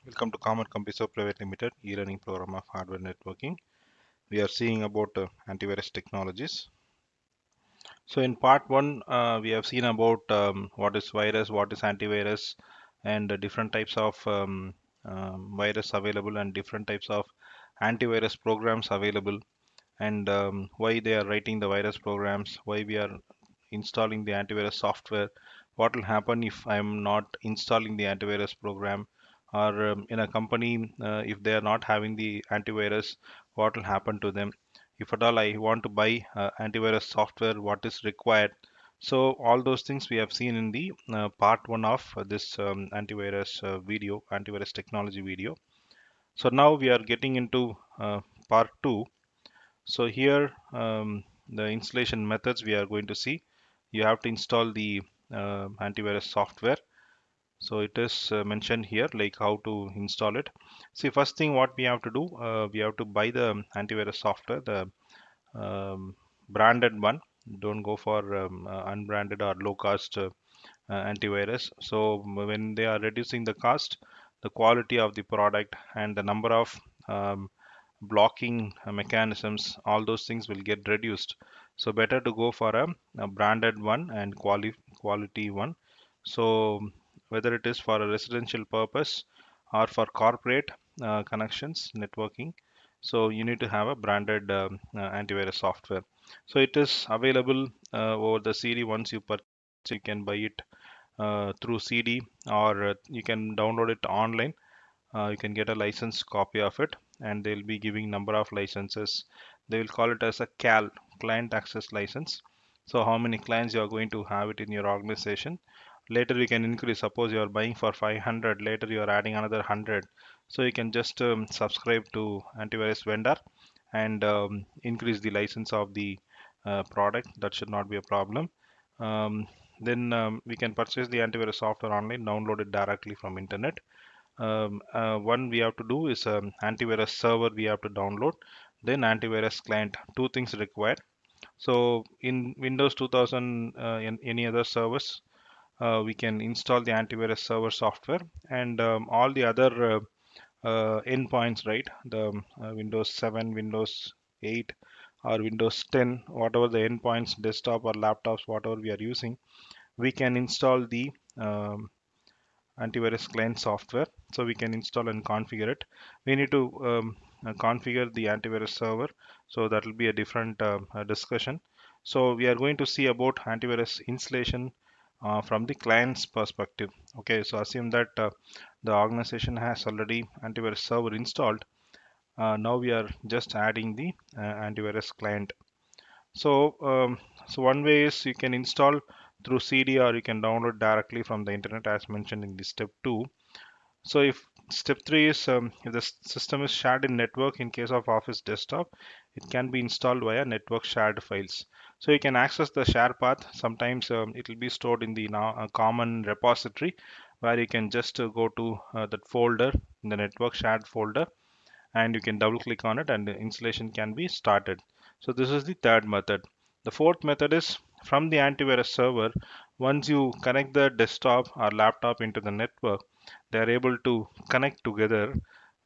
Welcome to Common Computer Private Limited e-learning program of hardware networking. We are seeing about antivirus technologies. So in part one, we have seen about what is virus, what is antivirus, and different types of virus available and different types of antivirus programs available, and why they are writing the virus programs, why we are installing the antivirus software, what will happen if I'm not installing the antivirus program, or in a company, if they are not having the antivirus, what will happen to them. If at all I want to buy antivirus software, what is required. So all those things we have seen in the part one of this antivirus video, antivirus technology video. So now we are getting into part two. So here the installation methods we are going to see. You have to install the antivirus software. So it is mentioned here like how to install it. See, first thing what we have to do, we have to buy the antivirus software, the branded one. Don't go for unbranded or low cost antivirus. So when they are reducing the cost, the quality of the product and the number of blocking mechanisms, all those things will get reduced. So better to go for a branded one and quality one. So whether it is for a residential purpose or for corporate connections networking, so you need to have a branded antivirus software. So it is available over the CD. Once you purchase, you can buy it through CD, or you can download it online. You can get a license copy of it, and they'll be giving number of licenses. They will call it as a CAL, client access license. So how many clients you are going to have it in your organization. Later you can increase. Suppose you are buying for 500, later you are adding another 100. So you can just subscribe to antivirus vendor and increase the license of the product. That should not be a problem. Then we can purchase the antivirus software online, download it directly from internet. One we have to do is antivirus server we have to download, then antivirus client. Two things required. So in Windows 2000, in any other servers, we can install the antivirus server software, and all the other endpoints, right? The Windows 7, Windows 8, or Windows 10, whatever the endpoints, desktop or laptops, whatever we are using, we can install the antivirus client software. So we can install and configure it. We need to configure the antivirus server, so that will be a different discussion. So we are going to see about antivirus installation from the client's perspective. Okay, so assume that the organization has already antivirus server installed. Now we are just adding the antivirus client. So one way is you can install through CD, or you can download directly from the internet as mentioned in the step 2. So if step 3 is if the system is shared in network, in case of Office desktop, it can be installed via network shared files. So you can access the share path. Sometimes it will be stored in the common repository, where you can just go to that folder in the network shared folder, and you can double click on it and the installation can be started. So this is the third method. The fourth method is from the antivirus server. Once you connect the desktop or laptop into the network, they are able to connect together.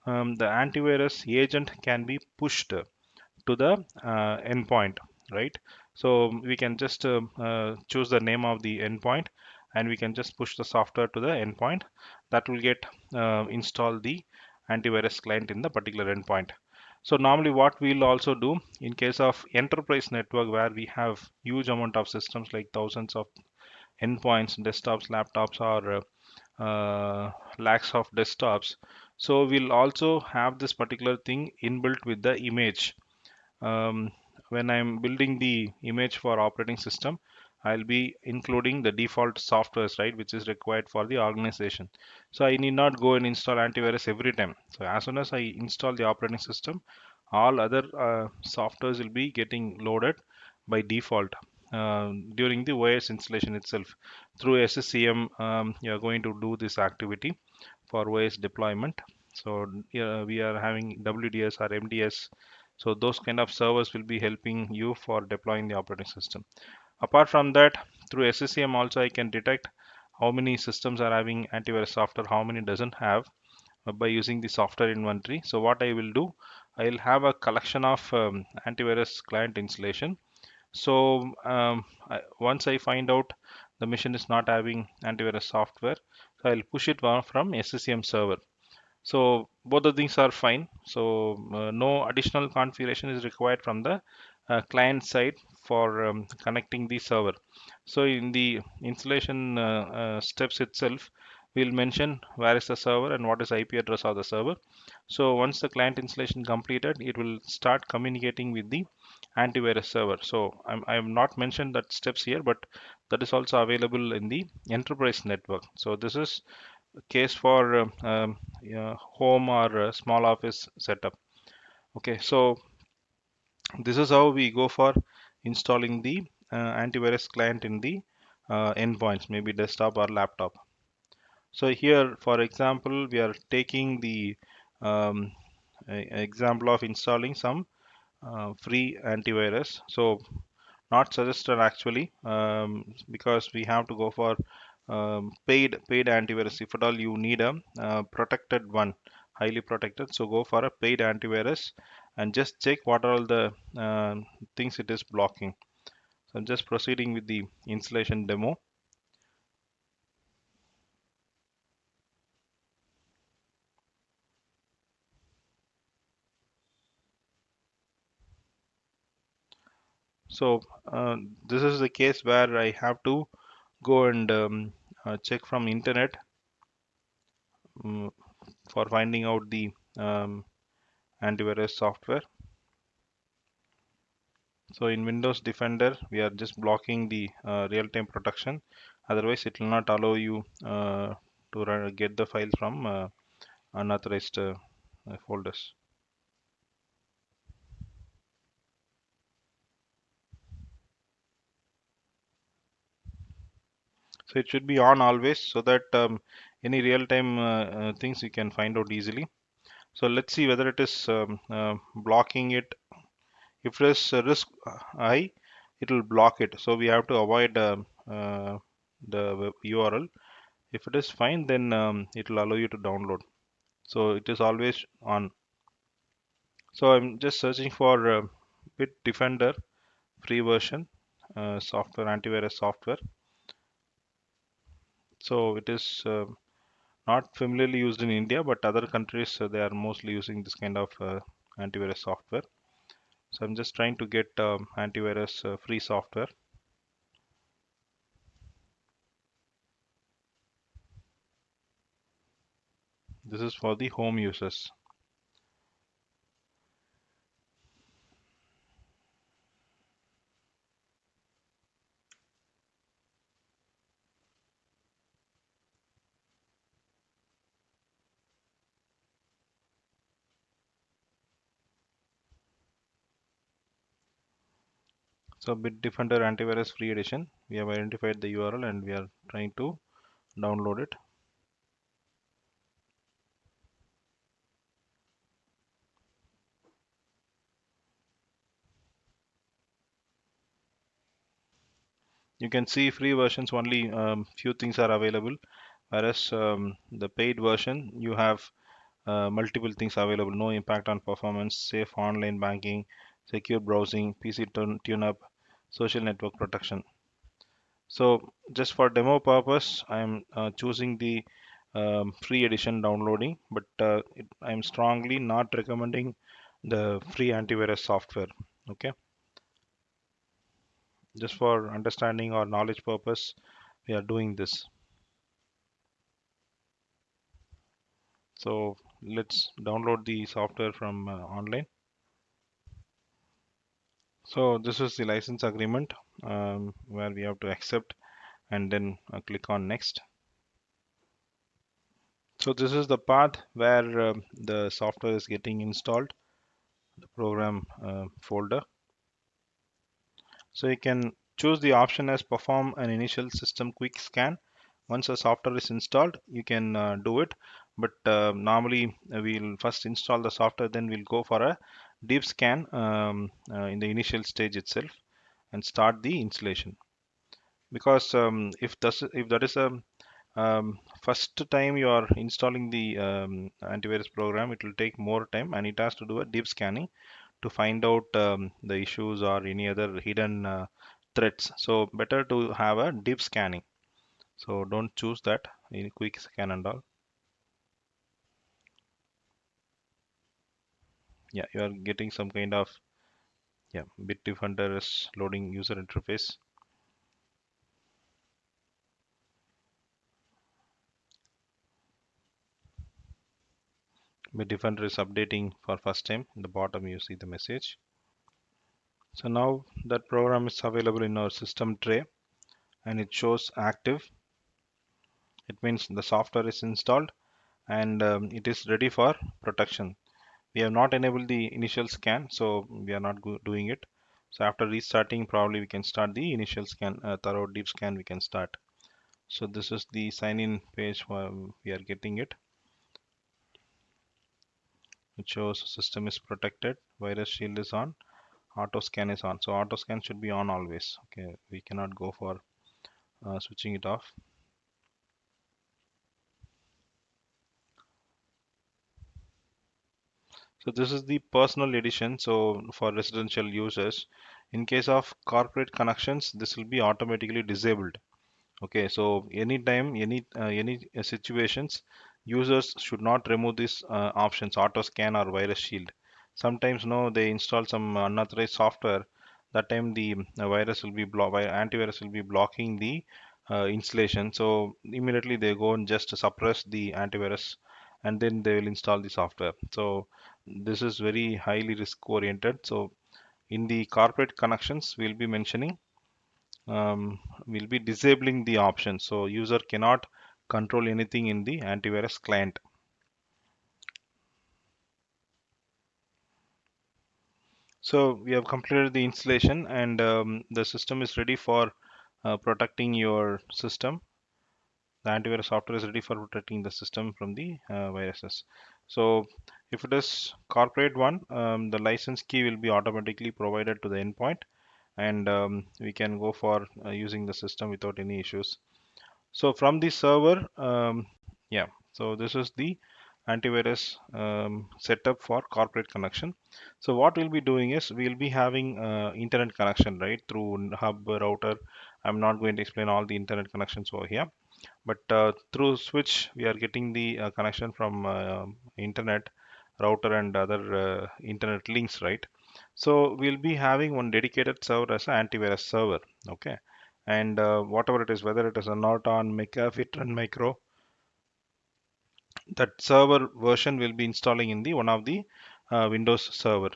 The antivirus agent can be pushed to the endpoint, right? So we can just choose the name of the endpoint, and we can just push the software to the endpoint. That will get install the antivirus client in the particular endpoint. So normally what we'll also do in case of enterprise network, where we have huge amount of systems like thousands of endpoints, desktops, laptops, or lakhs of desktops. So we'll also have this particular thing inbuilt with the image. um, when I'm building the image for operating system, I'll be including the default softwares, right, which is required for the organization. So I need not go and install antivirus every time. So as soon as I install the operating system, all other softwares will be getting loaded by default during the OS installation itself. Through SSCM, you are going to do this activity for OS deployment. So we are having WDS or MDS. So those kind of servers will be helping you for deploying the operating system. Apart from that, through SSCM also I can detect how many systems are having antivirus software, how many doesn't have. by using the software inventory. So what I will do, I'll have a collection of antivirus client installation. So once I find out the machine is not having antivirus software, so I'll push it from SCCM server. So both the things are fine. So no additional configuration is required from the client side for connecting the server. So in the installation steps itself, we'll mention where is the server and what is IP address of the server. So once the client installation completed, it will start communicating with the antivirus server. So I have not mentioned that steps here, but that is also available in the enterprise network. So this is case for home or small office setup. Okay, so this is how we go for installing the antivirus client in the endpoints, maybe desktop or laptop. So here, for example, we are taking the um, example of installing some free antivirus. So not suggested actually, because we have to go for paid antivirus. If at all you need a protected one, highly protected, so go for a paid antivirus and just check what are all the things it is blocking. So I'm just proceeding with the installation demo. So this is the case where I have to go and check from internet, um, for finding out the um, antivirus software. So in Windows Defender, we are just blocking the real-time protection. Otherwise, it will not allow you to get the files from unauthorized folders. So it should be on always, so that any real-time things you can find out easily. So let's see whether it is blocking it. If there is a risk high, it will block it. So we have to avoid the URL. If it is fine, then it will allow you to download. So it is always on. So I'm just searching for Bitdefender free version software, antivirus software. So it is not familiarly used in India, but other countries they are mostly using this kind of antivirus software. So I'm just trying to get antivirus free software. This is for the home users. So Bitdefender antivirus free edition. We have identified the URL and we are trying to download it. You can see free versions only few things are available, whereas the paid version you have multiple things available. No impact on performance, safe online banking, secure browsing, PC tune-up, social network protection. So just for demo purpose, I am choosing the free edition downloading, but I am strongly not recommending the free antivirus software. Okay, just for understanding or knowledge purpose, we are doing this. So let's download the software from online. So this is the license agreement, where we have to accept and then click on next. So this is the path where the software is getting installed, the program folder. So you can choose the option as perform an initial system quick scan. Once a software is installed, you can do it. But normally we'll first install the software, then we'll go for a deep scan in the initial stage itself and start the installation. Because if that is a First time you are installing the antivirus program, it will take more time and it has to do a deep scanning to find out the issues or any other hidden threats. So better to have a deep scanning. So don't choose that in quick scan and all. Yeah, you are getting some kind of, yeah, Bitdefender is loading user interface. Bitdefender is updating for first time. In the bottom you see the message. So now that program is available in our system tray and it shows active. It means the software is installed and it is ready for protection. We have not enabled the initial scan, so we are not doing it. So after restarting, probably we can start the initial scan, thorough deep scan we can start. So this is the sign in page where we are getting it. It shows system is protected, virus shield is on, auto scan is on. So auto scan should be on always. Okay, we cannot go for switching it off. So this is the personal edition. So for residential users, in case of corporate connections, this will be automatically disabled. Okay, so anytime, any situations, users should not remove these options, auto scan or virus shield. Sometimes no, they install some unauthorized software. That time the virus will be antivirus will be blocking the installation. So immediately they go and just suppress the antivirus, and then they will install the software. So this is very highly risk oriented. So in the corporate connections, we'll be mentioning we'll be disabling the option so user cannot control anything in the antivirus client. So we have completed the installation and the system is ready for protecting your system. The antivirus software is ready for protecting the system from the viruses. So if it is corporate one, the license key will be automatically provided to the endpoint and we can go for using the system without any issues. So from the server, yeah, so this is the antivirus setup for corporate connection. So what we'll be doing is we'll be having internet connection, right, through hub router. I'm not going to explain all the internet connections over here, but through switch we are getting the connection from internet router and other internet links, right? So we'll be having one dedicated server as an antivirus server, okay? And whatever it is, whether it is a Norton, McAfee, Trend Micro, that server version will be installing in the one of the Windows server.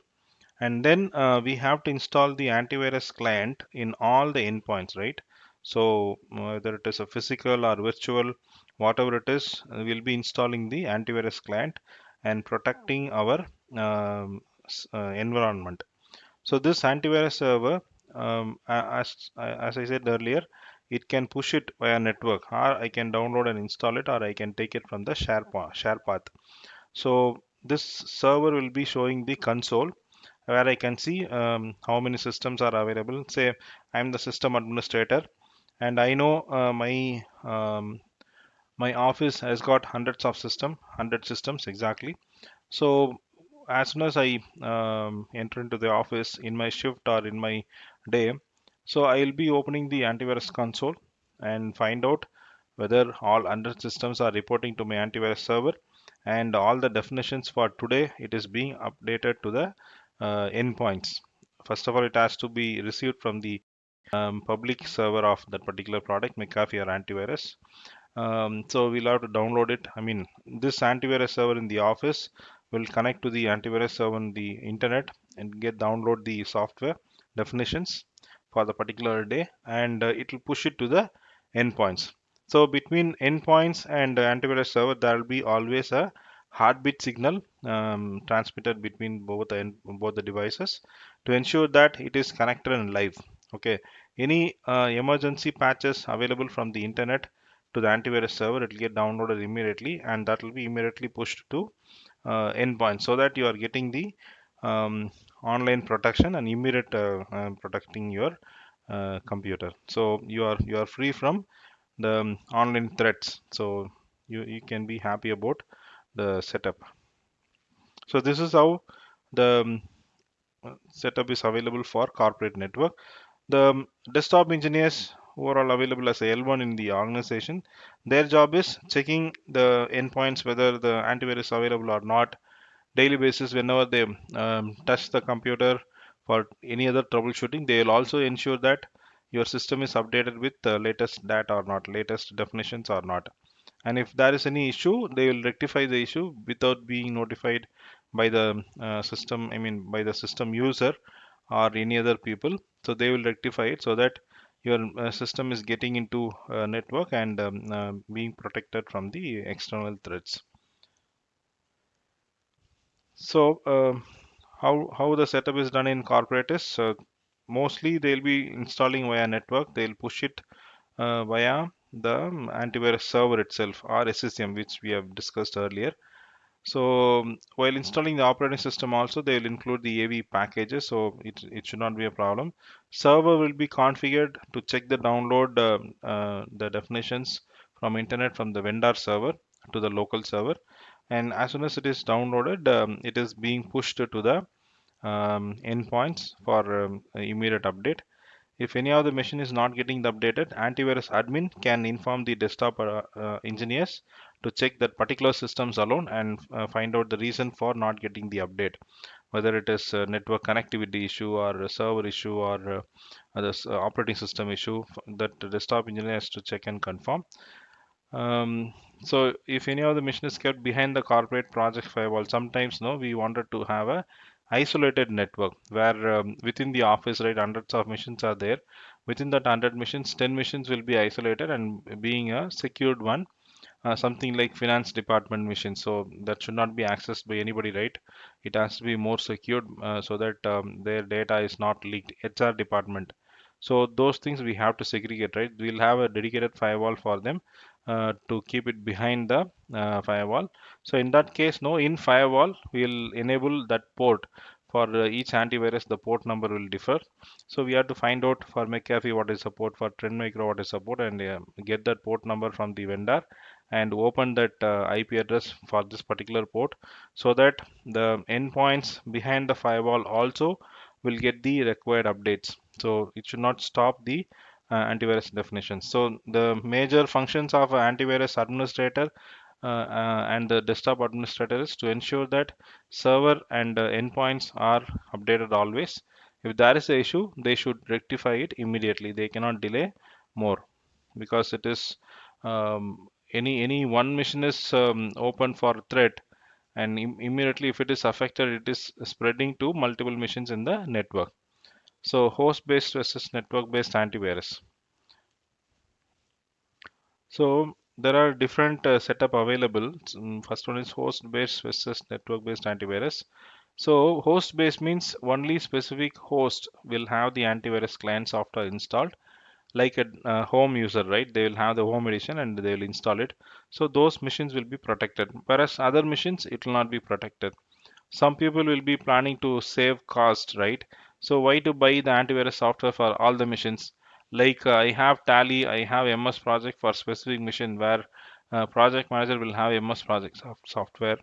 And then we have to install the antivirus client in all the endpoints, right? So whether it is a physical or virtual, whatever it is, we'll be installing the antivirus client and protecting our environment. So this antivirus server, as I said earlier, it can push it via network, or I can download and install it, or I can take it from the share path. So this server will be showing the console where I can see how many systems are available. Say I'm the system administrator, and I know my office has got hundred systems exactly. So as soon as I enter into the office in my shift or in my day, so I'll be opening the antivirus console and find out whether all 100 systems are reporting to my antivirus server and all the definitions for today it is being updated to the endpoints. First of all, it has to be received from the public server of that particular product, McAfee or antivirus. So we'll have to download it. I mean, this antivirus server in the office will connect to the antivirus server on the internet and get download the software definitions for the particular day, and it will push it to the endpoints. So between endpoints and the antivirus server, there will be always a heartbeat signal transmitted between both the devices to ensure that it is connected and live. Okay, any emergency patches available from the internet to the antivirus server, it will get downloaded immediately and that will be immediately pushed to endpoint so that you are getting the online protection and immediate protecting your computer. So you are free from the online threats. So you can be happy about the setup. So this is how the setup is available for corporate network. The desktop engineers who are all available as a L1 in the organization, their job is checking the endpoints whether the antivirus available or not daily basis. Whenever they touch the computer for any other troubleshooting, they will also ensure that your system is updated with the latest data or not, latest definitions or not. And if there is any issue, they will rectify the issue without being notified by the system, I mean by the system user or any other people. So they will rectify it so that your system is getting into network and being protected from the external threats. So how the setup is done in corporate is mostly they'll be installing via network. They'll push it via the antivirus server itself or SSM, which we have discussed earlier. So while installing the operating system also they will include the AV packages, so it should not be a problem. Server will be configured to check the download the definitions from internet from the vendor server to the local server, and as soon as it is downloaded, it is being pushed to the endpoints for immediate update. If any of the machine is not getting the updated, antivirus admin can inform the desktop engineers to check that particular systems alone and find out the reason for not getting the update, whether it is a network connectivity issue or a server issue or operating system issue that the desktop engineer has to check and confirm. So if any of the machine is kept behind the corporate project firewall, sometimes no, we wanted to have a isolated network where within the office, right, hundreds of machines are there. Within that 100 machines, 10 machines will be isolated and being a secured one, something like finance department machine, so that should not be accessed by anybody, right? It has to be more secured so that their data is not leaked. HR department, so those things we have to segregate, right? We'll have a dedicated firewall for them to keep it behind the firewall. So in that case, no, in firewall we'll enable that port. For each antivirus the port number will differ, so we have to find out for McAfee what is support, for Trend Micro what is support, and get that port number from the vendor and open that IP address for this particular port, so that the endpoints behind the firewall also will get the required updates. So it should not stop the antivirus definition. So the major functions of an antivirus administrator and the desktop administrator is to ensure that server and endpoints are updated always. If there is an issue, they should rectify it immediately. They cannot delay more, because it is any one machine is open for threat, and immediately if it is affected, it is spreading to multiple machines in the network. So host based versus network based antivirus. So there are different setup available. First one is host based versus network based antivirus. So host based means only specific host will have the antivirus client software installed, like a home user, right? They will have the home edition and they will install it. So those machines will be protected, whereas other machines it will not be protected. Some people will be planning to save cost, right? So why to buy the antivirus software for all the machines? Like I have Tally, I have MS Project for specific mission, where project manager will have MS Project software.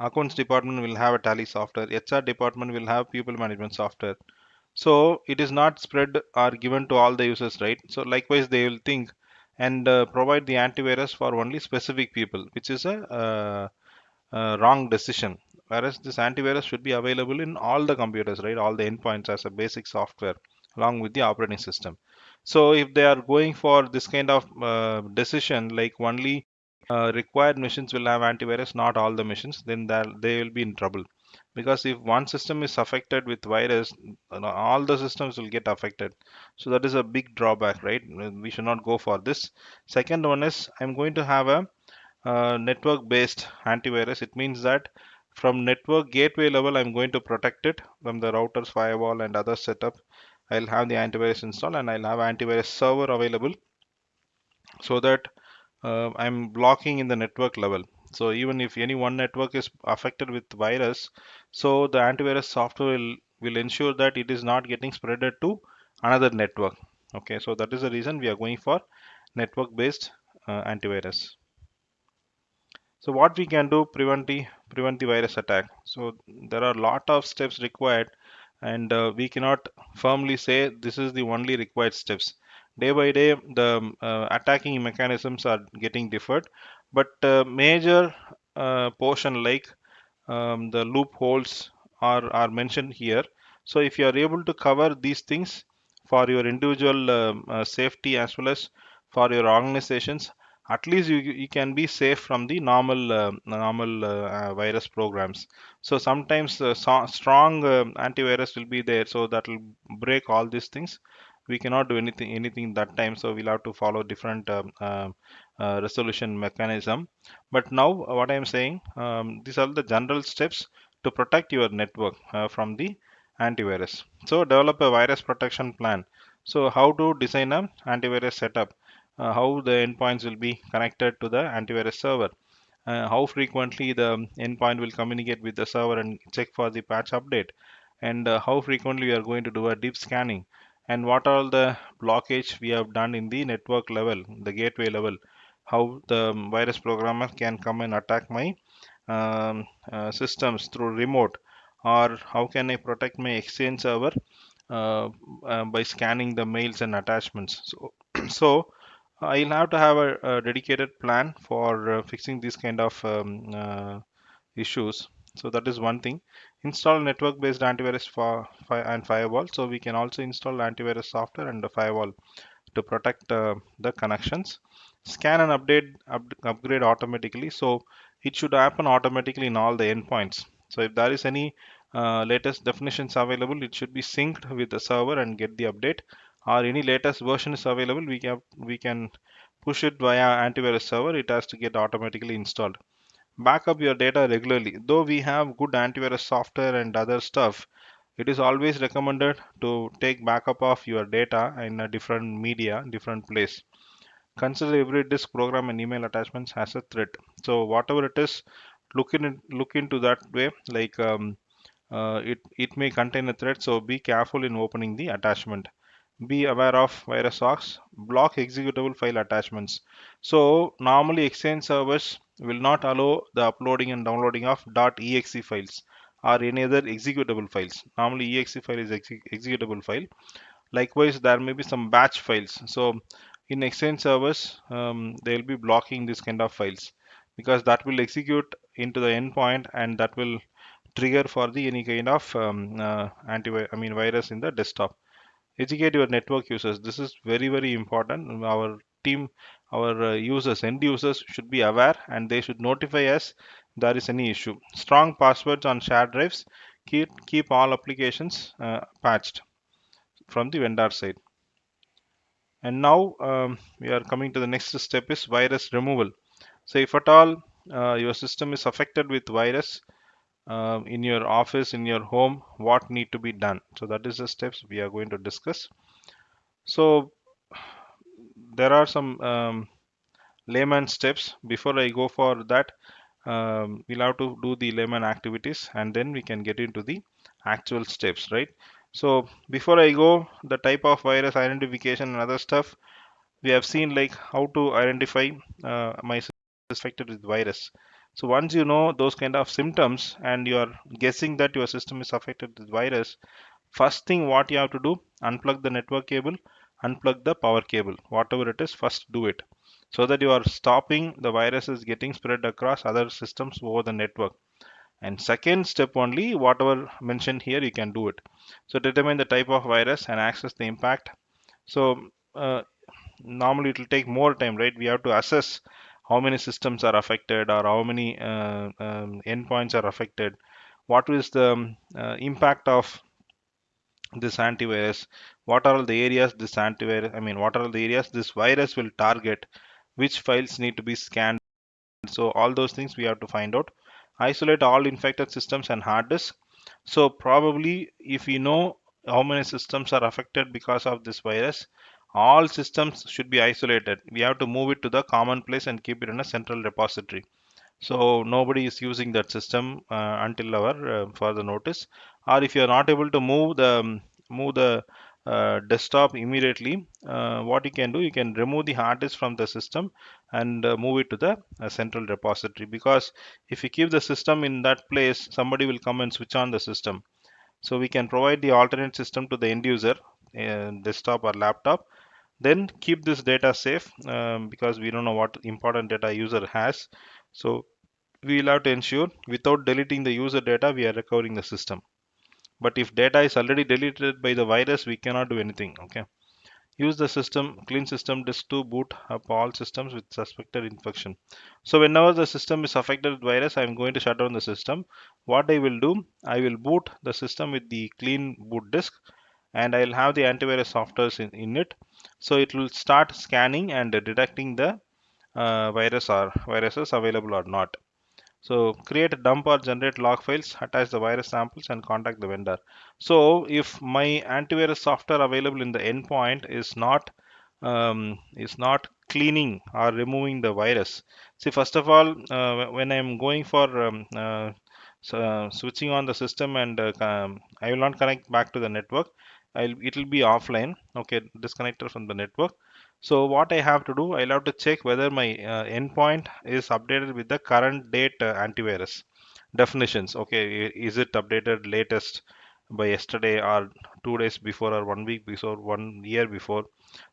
Accounts department will have a Tally software. HR department will have people management software. So it is not spread or given to all the users, right? So likewise they will think and provide the antivirus for only specific people, which is a wrong decision. Whereas this antivirus should be available in all the computers, right? All the endpoints as a basic software along with the operating system. So if they are going for this kind of decision, like only required machines will have antivirus, not all the machines, then they will be in trouble. Because if one system is affected with virus, all the systems will get affected. So that is a big drawback, right? We should not go for this. Second one is I'm going to have a network based antivirus. It means that from network gateway level I'm going to protect it from the routers, firewall and other setup. I'll have the antivirus installed and I'll have antivirus server available, so that I'm blocking in the network level. So even if any one network is affected with virus, so the antivirus software will ensure that it is not getting spreaded to another network. Okay, so that is the reason we are going for network based antivirus. So what we can do prevent the virus attack. So there are a lot of steps required, and we cannot firmly say this is the only required steps. Day by day, the attacking mechanisms are getting differed, but major portion like the loopholes are mentioned here. So if you are able to cover these things for your individual safety as well as for your organizations, at least you can be safe from the normal virus programs. So sometimes strong antivirus will be there, so that will break all these things. We cannot do anything that time, so we'll have to follow different resolution mechanism. But now what I am saying, these are the general steps to protect your network from the antivirus. So develop a virus protection plan. So how to design a antivirus setup, how the endpoints will be connected to the antivirus server, how frequently the endpoint will communicate with the server and check for the patch update, and how frequently we are going to do a deep scanning, and what are all the blockage we have done in the network level, the gateway level, how the virus programmer can come and attack my systems through remote, or how can I protect my exchange server by scanning the mails and attachments. So so I'll have to have a dedicated plan for fixing these kind of issues. So that is one thing. Install network-based antivirus for and firewall. So we can also install antivirus software and the firewall to protect the connections. Scan and upgrade automatically. So it should happen automatically in all the endpoints. So if there is any latest definitions available, it should be synced with the server and get the update. Or any latest version is available, we can push it via antivirus server. It has to get automatically installed. Backup your data regularly. Though we have good antivirus software and other stuff, it is always recommended to take backup of your data in a different media, different place. Consider every disk, program, and email attachments as a threat. So whatever it is, look into that way. Like it may contain a threat, so be careful in opening the attachment. Be aware of virus hawks. Block executable file attachments. So normally Exchange servers will not allow the uploading and downloading of .exe files or any other executable files. Normally exe file is executable file. Likewise, there may be some batch files. So in Exchange servers, they'll be blocking this kind of files because that will execute into the endpoint, and that will trigger for the any kind of virus in the desktop. Educate your network users. This is very important. Our team, our users, end users should be aware, and they should notify us there is any issue. Strong passwords on shared drives. Keep all applications patched from the vendor side. And now we are coming to the next step is virus removal. So if at all your system is affected with virus, in your office, in your home, what need to be done? So that is the steps we are going to discuss. So there are some layman steps. Before I go for that, we'll have to do the layman activities, and then we can get into the actual steps, right? So before I go, the type of virus identification and other stuff, we have seen like how to identify my system is affected with virus. So once you know those kind of symptoms and you are guessing that your system is affected with virus, first thing what you have to do, unplug the network cable, unplug the power cable, whatever it is, first do it, so that you are stopping the viruses getting spread across other systems over the network. And second step only, whatever mentioned here, you can do it. So determine the type of virus and access the impact. So normally it will take more time, right? We have to assess how many systems are affected or how many endpoints are affected. What is the impact of this antivirus? What are all the areas this antivirus, what are all the areas this virus will target? Which files need to be scanned? So all those things we have to find out. Isolate all infected systems and hard disk. So probably if we know how many systems are affected because of this virus, all systems should be isolated. We have to move it to the common place and keep it in a central repository. So nobody is using that system until our further notice. Or if you are not able to move the desktop immediately, what you can do, you can remove the hard disk from the system and move it to the central repository, because if you keep the system in that place, somebody will come and switch on the system. So we can provide the alternate system to the end user, desktop or laptop, then keep this data safe, because we don't know what important data user has. So we will have to ensure without deleting the user data we are recovering the system. But if data is already deleted by the virus, we cannot do anything. Okay. Use the system clean system disk to boot up all systems with suspected infection. So whenever the system is affected with virus, I am going to shut down the system. What I will do, I will boot the system with the clean boot disk, and I'll have the antivirus software in it. So it will start scanning and detecting the viruses available or not. So create, dump or generate log files, attach the virus samples and contact the vendor. So if my antivirus software available in the endpoint is not cleaning or removing the virus. See, first of all, when I'm going for switching on the system and I will not connect back to the network. It will be offline. Okay, disconnected from the network. So what I have to do, I'll have to check whether my endpoint is updated with the current date antivirus definitions. Okay, is it updated latest by yesterday or 2 days before or 1 week before, 1 year before?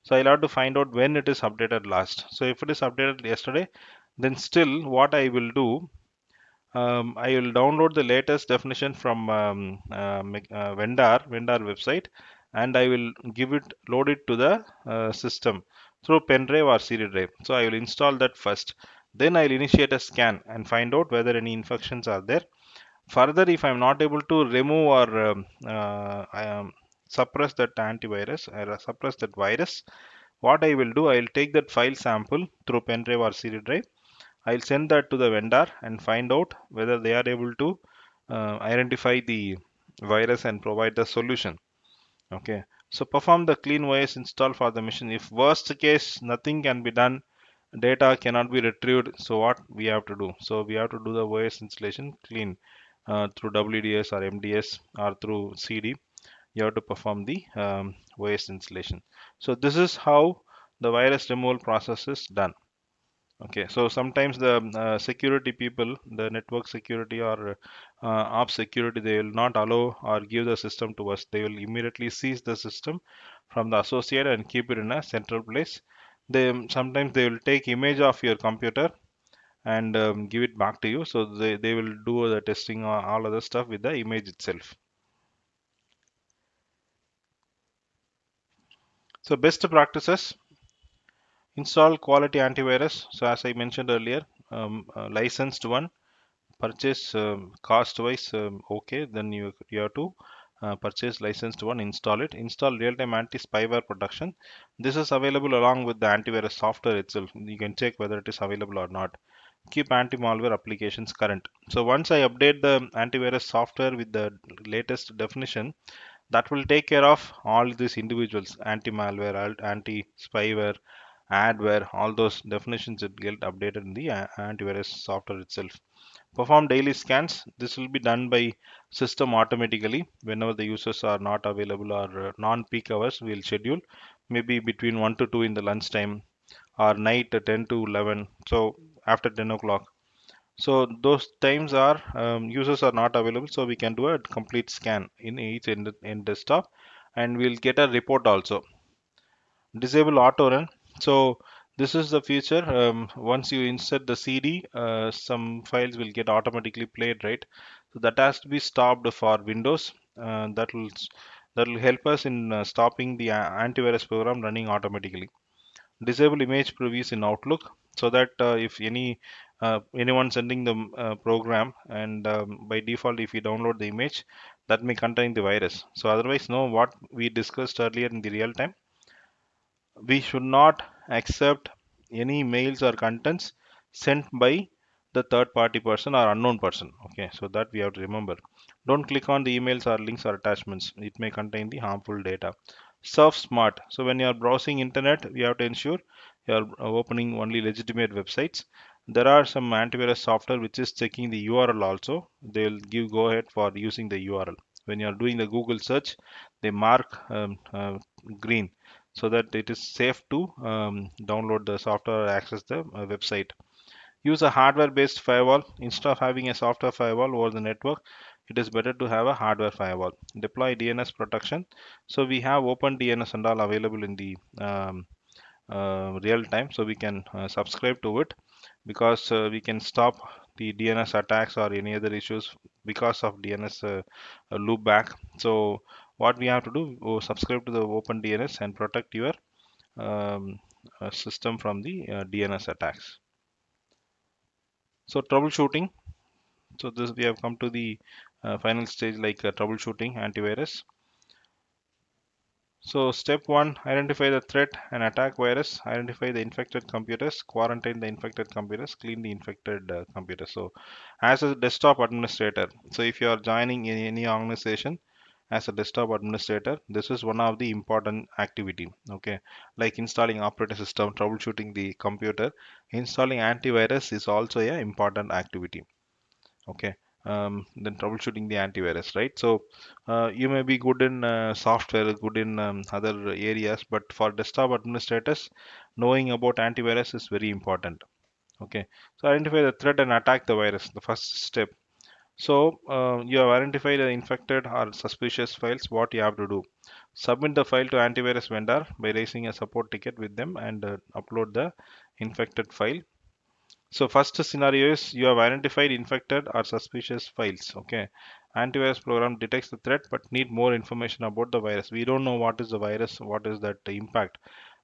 So I'll have to find out when it is updated last. So if it is updated yesterday, then still what I will do, I will download the latest definition from vendor website, and I will load it to the system through pen drive or CD drive. So I will install that first. Then I'll initiate a scan and find out whether any infections are there. Further, if I'm not able to remove or suppress that antivirus or suppress that virus, what I will do, I will take that file sample through pen drive or CD drive. I'll send that to the vendor and find out whether they are able to identify the virus and provide the solution. Okay. So perform the clean OS install for the machine. If worst case nothing can be done, data cannot be retrieved. So what we have to do? So we have to do the OS installation clean through WDS or MDS or through CD. You have to perform the OS installation. So this is how the virus removal process is done. Okay, so sometimes the security people, the network security or ops security, they will not allow or give the system to us. They will immediately seize the system from the associate and keep it in a central place. Sometimes they will take image of your computer and give it back to you. So they will do the testing or all other stuff with the image itself. So best practices: install quality antivirus. So as I mentioned earlier, licensed one. Purchase cost wise, okay, then you have to purchase licensed one, install it. Install real-time anti-spyware protection. This is available along with the antivirus software itself. You can check whether it is available or not. Keep anti-malware applications current. So once I update the antivirus software with the latest definition, that will take care of all these individuals: anti-malware, anti-spyware, adware, all those definitions that get updated in the antivirus software itself. Perform daily scans. This will be done by system automatically whenever the users are not available or non-peak hours. We'll schedule maybe between 1 to 2 in the lunchtime or night 10 to 11. So after 10 o'clock. So those times are users are not available. So we can do a complete scan in each in desktop, and we'll get a report also. Disable auto run. So this is the feature. Once you insert the CD, some files will get automatically played, right? So that has to be stopped for Windows. That will help us in stopping the antivirus program running automatically. Disable image previews in Outlook, so that if anyone sending the program, and by default if you download the image, that may contain the virus. So otherwise, no, what we discussed earlier in the real time, we should not accept any mails or contents sent by the third party person or unknown person. Okay, so that we have to remember. Don't click on the emails or links or attachments. It may contain the harmful data. Surf smart. So when you are browsing internet, we have to ensure you are opening only legitimate websites. There are some antivirus software which is checking the URL also. They will give go ahead for using the URL. when you are doing the Google search, they mark green, so that it is safe to download the software or access the website. Use a hardware-based firewall instead of having a software firewall over the network. It is better to have a hardware firewall. Deploy DNS protection. So we have open DNS and all available in the real time, so we can subscribe to it, because we can stop the DNS attacks or any other issues because of DNS loopback. So what we have to do, subscribe to the open DNS and protect your system from the DNS attacks. So troubleshooting. So this, we have come to the final stage, like troubleshooting antivirus. So step one, identify the threat and attack virus, identify the infected computers, quarantine the infected computers, clean the infected computers. So as a desktop administrator, so if you are joining in any organization as a desktop administrator, this is one of the important activity. Okay, like installing operating system, troubleshooting the computer, installing antivirus is also a important activity. Okay, then troubleshooting the antivirus, right? So you may be good in software, good in other areas, but for desktop administrators, knowing about antivirus is very important. Okay, so identify the threat and attack the virus, the first step. So you have identified the infected or suspicious files. What you have to do, submit the file to antivirus vendor by raising a support ticket with them, and upload the infected file. So first scenario is you have identified infected or suspicious files. Okay, antivirus program detects the threat but need more information about the virus. We don't know what is the virus, what is that impact.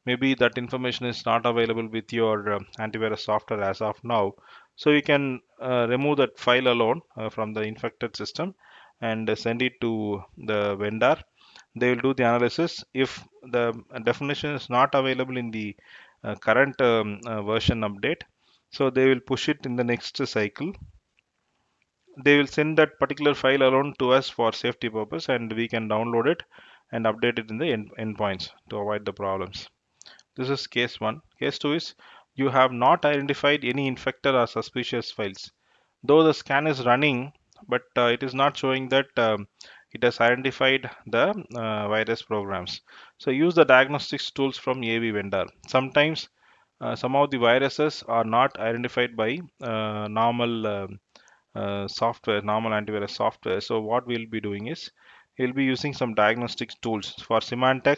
Maybe that information is not available with your antivirus software as of now. So you can remove that file alone from the infected system and send it to the vendor. They will do the analysis. If the definition is not available in the current version update, so they will push it in the next cycle. They will send that particular file alone to us for safety purpose, and we can download it and update it in the endpoints to avoid the problems. This is case one. Case two is you have not identified any infected or suspicious files. Though the scan is running, but it is not showing that it has identified the virus programs. So use the diagnostics tools from AV vendor. Sometimes some of the viruses are not identified by normal software, normal antivirus software. So what we'll be doing is we'll be using some diagnostics tools. For Symantec,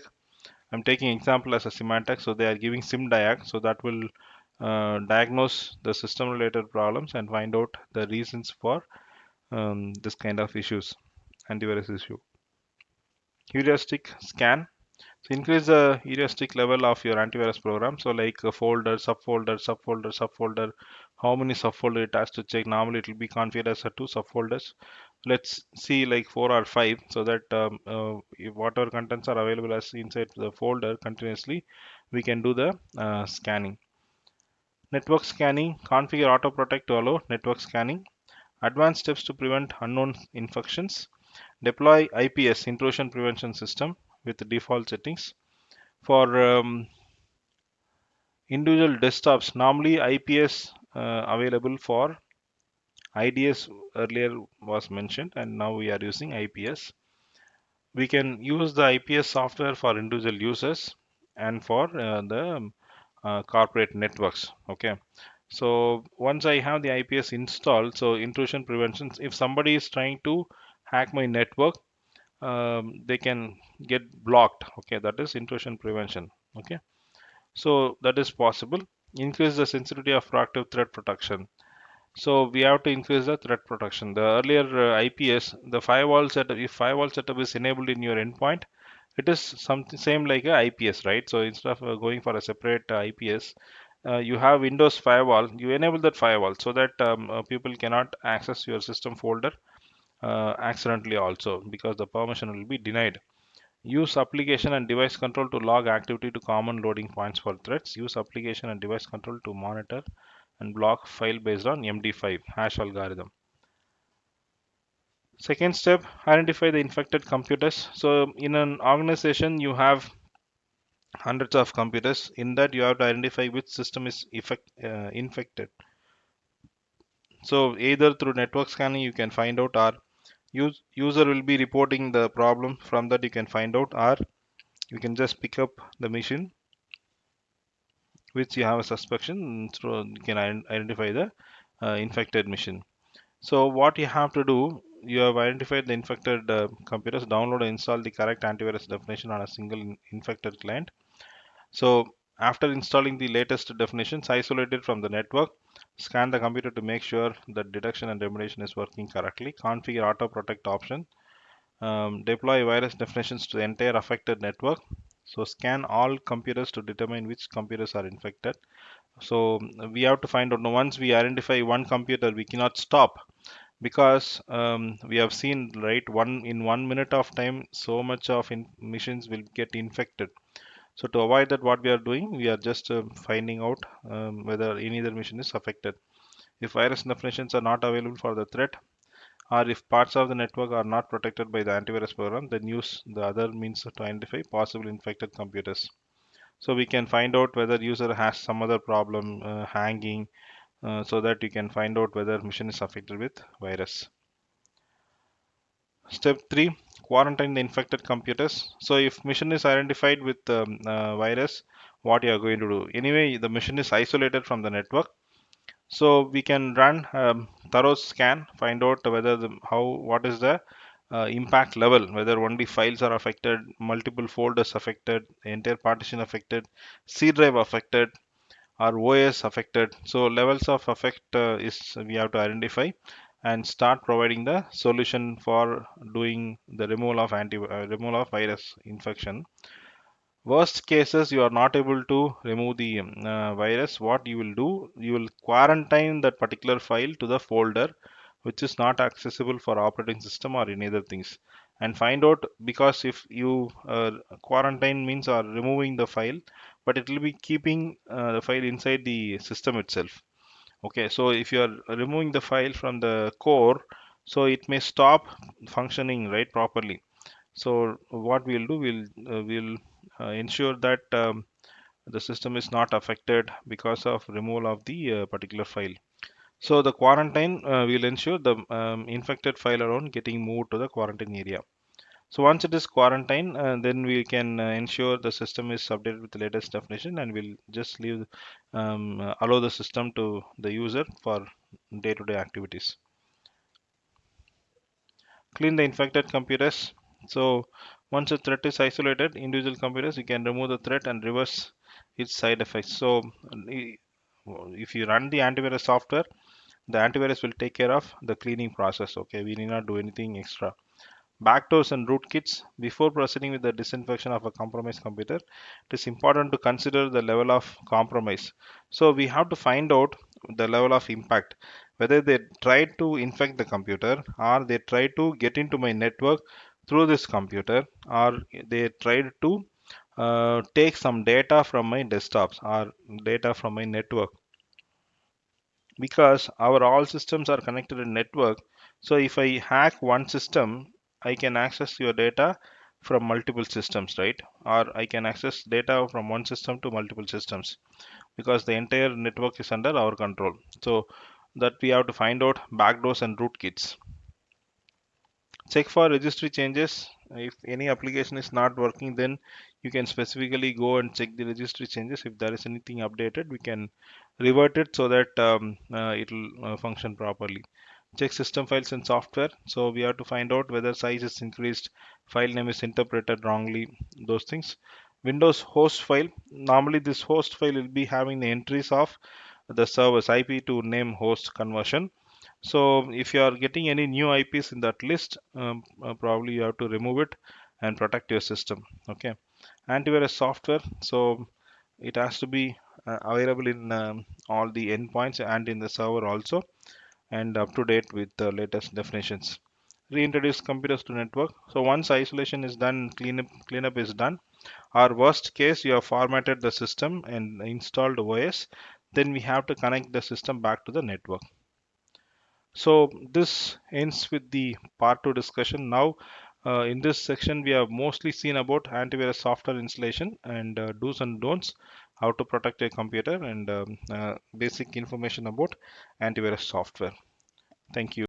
I'm taking example as a Symantec, so they are giving SymDiag, so that will diagnose the system related problems and find out the reasons for this kind of issues, antivirus issue. Heuristic scan. So increase the heuristic level of your antivirus program. So like a folder, subfolder, subfolder, subfolder. How many subfolder it has to check? Normally it will be configured as a 2 subfolders. Let's see like 4 or 5, so that if whatever contents are available as inside the folder continuously, we can do the scanning. Network scanning. Configure auto protect to allow network scanning. Advanced steps to prevent unknown infections. Deploy IPS, intrusion prevention system, with the default settings. For individual desktops, normally IPS available for IDS earlier was mentioned, and now we are using IPS. We can use the IPS software for individual users and for the corporate networks. Okay, so once I have the IPS installed, so intrusion prevention, if somebody is trying to hack my network, they can get blocked. Okay, that is intrusion prevention. Okay, so that is possible. Increase the sensitivity of proactive threat protection. So we have to increase the threat protection. The earlier IPS, the firewall setup, if firewall setup is enabled in your endpoint, it is something same like a IPS, right? So instead of going for a separate IPS, you have Windows firewall. You enable that firewall so that people cannot access your system folder accidentally also, because the permission will be denied. Use application and device control to log activity to common loading points for threats. Use application and device control to monitor and block file based on MD5 hash algorithm. Second step, identify the infected computers. So in an organization, you have hundreds of computers. In that, you have to identify which system is infected. So either through network scanning you can find out, or User will be reporting the problem. From that you can find out, or you can just pick up the machine which you have a suspicion, so you can identify the infected machine. So what you have to do, you have identified the infected computers, download and install the correct antivirus definition on a single infected client. So after installing the latest definitions, isolate it from the network, scan the computer to make sure that detection and remediation is working correctly, configure auto protect option, deploy virus definitions to the entire affected network. So scan all computers to determine which computers are infected. So we have to find out, now once we identify one computer, we cannot stop, because we have seen, right, one in 1 minute of time so much of machines will get infected. So to avoid that, what we are doing, we are just finding out whether any other machine is affected. If virus definitions are not available for the threat, or if parts of the network are not protected by the antivirus program, then use the other means to identify possible infected computers. So we can find out whether user has some other problem, hanging, so that you can find out whether machine is affected with virus. Step 3, quarantine the infected computers. So if machine is identified with virus, what you are going to do? Anyway, the machine is isolated from the network. So we can run thorough scan, find out whether what is the impact level, whether only files are affected, multiple folders affected, entire partition affected, C drive affected, or OS affected. So levels of effect is we have to identify and start providing the solution for doing the removal of virus infection. Worst cases, you are not able to remove the virus. What you will do, you will quarantine that particular file to the folder which is not accessible for operating system or any other things, and find out, because if you quarantine means are removing the file, but it will be keeping the file inside the system itself. Okay, so if you are removing the file from the core, so it may stop functioning right properly. So what we'll do, we'll ensure that the system is not affected because of removal of the particular file. So the quarantine will ensure the infected file around getting moved to the quarantine area. So once it is quarantined, then we can ensure the system is updated with the latest definition, and we'll just leave, allow the system to the user for day-to-day activities. Clean the infected computers. So once a threat is isolated, individual computers, you can remove the threat and reverse its side effects. So if you run the antivirus software, the antivirus will take care of the cleaning process. Okay, we need not do anything extra. Backdoors and rootkits. Before proceeding with the disinfection of a compromised computer, it is important to consider the level of compromise. So we have to find out the level of impact, whether they try to infect the computer, or they try to get into my network through this computer, or they tried to take some data from my desktops or data from my network, because our all systems are connected in network. So if I hack one system, I can access your data from multiple systems, right? Or I can access data from one system to multiple systems, because the entire network is under our control. So that we have to find out backdoors and rootkits. Check for registry changes. If any application is not working, then you can specifically go and check the registry changes. If there is anything updated, we can revert it so that it will function properly. Check system files and software. So we have to find out whether size is increased, file name is interpreted wrongly, those things. Windows host file. Normally this host file will be having the entries of the server's IP to name host conversion. So if you are getting any new IPs in that list, probably you have to remove it and protect your system. Okay. Antivirus software. So it has to be available in all the endpoints and in the server also, and up to date with the latest definitions. Reintroduce computers to network. So once isolation is done, cleanup is done, or worst case, you have formatted the system and installed OS, then we have to connect the system back to the network. So this ends with the part 2 discussion. Now in this section we have mostly seen about antivirus software installation and do's and don'ts, how to protect a computer, and basic information about antivirus software. Thank you.